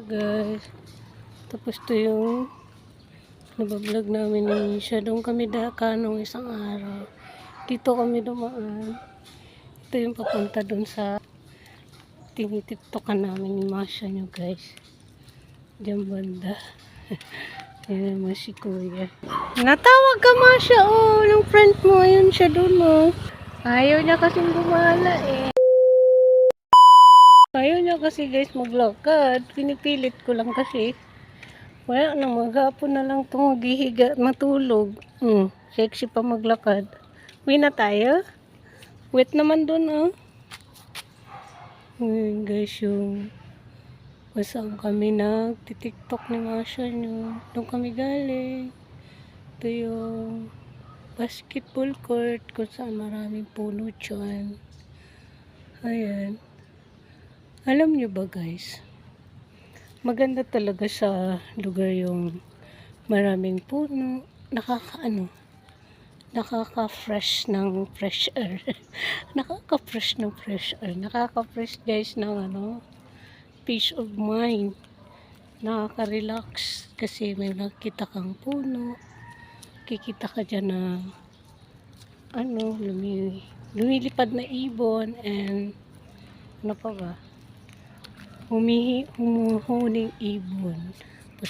Guys, tapos to yung nabablog namin ni Misha. Doon kami nung isang araw. Dito kami dumaan. Ito yung papunta doon sa tinitiktokan namin ni Masha nyo guys. Diyan banda. Ayan naman si Kuya. Natawag ka Masha oh. Yung friend mo. Ayun siya doon oh. Ayaw niya kasing gumala eh. Ayaw niya kasi guys maglakad. Pinipilit ko lang kasi. Wala na, maghapon na lang itong maghihiga, matulog. Sexy pa maglakad. Uwi na tayo. Wet naman dun, oh. Guys, yung saan kami nagtitiktok ni Masha nyo. Doon kami galing. Ito yung basketball court kung saan maraming puno dyan. Ayan. Alam nyo ba guys? Maganda talaga sa lugar yung maraming puno, nakaka-fresh ng fresh air. Nakaka-fresh ng fresh air. Nakaka-fresh guys ng peace of mind. Nakaka-relax kasi may nakita kang puno. Kikita ka dyan na lumilipad na ibon and ano pa ba? Humuhuning ibon.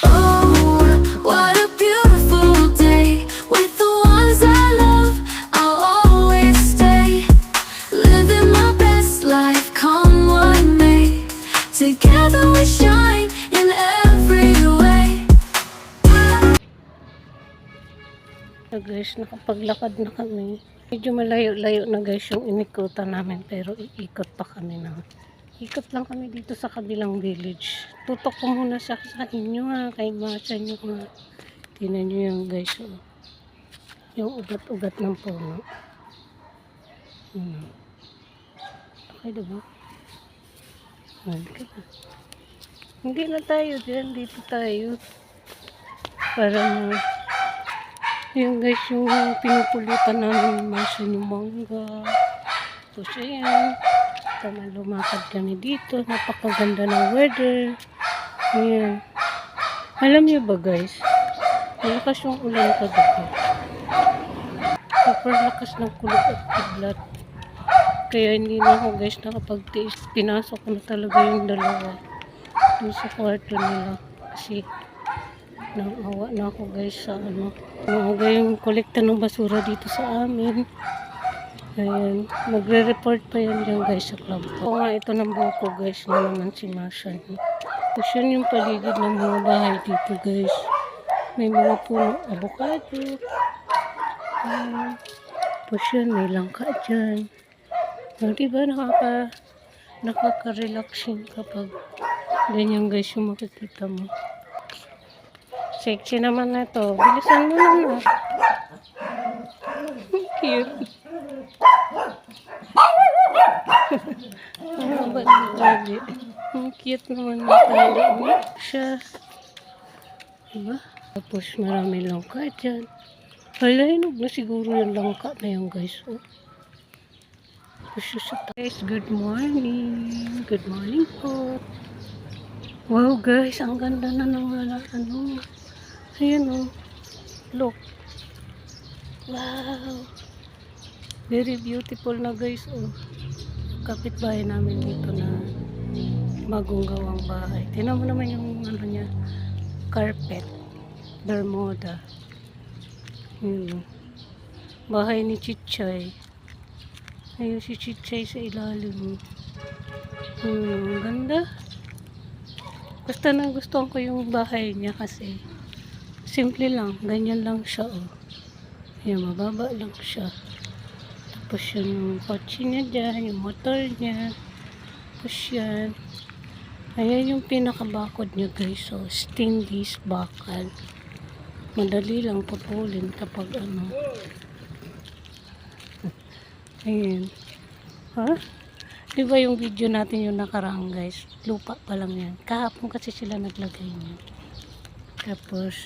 Oh, what a beautiful day with the ones I love. I'll always stay, living my best life, come what may. Together we shine in every way. So guys, nakapaglakad na kami. Medyo malayo-layo na guys yung inikutan namin pero iikot pa kami na. Ikot lang kami dito sa kabilang village. Tutok ko muna sa inyo ha. Kay Masha nyo ha. Tingnan nyo yan guys. Oh. Yung ugat-ugat ng puno. Okay diba? Okay. Hindi na tayo dyan. Dito tayo. Para yung guys yung pinupulutan namin Masha yung mangga. Tapos ayan. Tama, lumakad kami dito. Napakaganda ng weather. Ayan. Alam niyo ba guys? Malakas yung ulan kagabi. Super lakas ng kulog at kidlat. Kaya hindi na ako guys nakapagtiis. Pinasok ko na talaga yung dalawa. Doon sa kwarto nila. Kasi naawa na ako guys sa maaga yung kolekta ng basura dito sa amin. Ayan, magre-report pa yan dyan guys sa club. Oo nga, ito ng buko guys na naman si Masha. Tapos yun yung paligid ng mga bahay dito guys. May mga puno, avocado. Tapos yun, may langka dyan. Diba nakaka-relaxing kapag ganyan guys yung makikita mo. Sexy naman na ito. Bilisan mo naman. Cute. Ano ba ng tali? Ang cute naman ng tali mo siya. Diba? Tapos marami langka dyan. Hala, hinog na siguro yung langka na yan guys. Oh. Guys, good morning. Good morning po. Wow guys, ang ganda na ng ayan oh. Look. Wow. Very beautiful na guys oh. Kapitbahay namin dito na bagong gawang bahay. Tingnan mo naman yung niya, carpet, Bermuda. Bahay ni Chichay. Ayun si Chichay sa ilalim. Ganda. Basta nagustuhan ko yung bahay niya kasi simple lang, ganyan lang siya oh. Ayan, mababa lang siya. Tapos yung kotse niya dyan, yung motor niya. Tapos yan. Ayan yung pinakabakod niya guys. So, stainless bakal. Madali lang putulin kapag Ayan. Ha? Diba yung video natin yung nakaraan guys? Lupa pa lang yan. Kahapon kasi sila naglagay niya. Tapos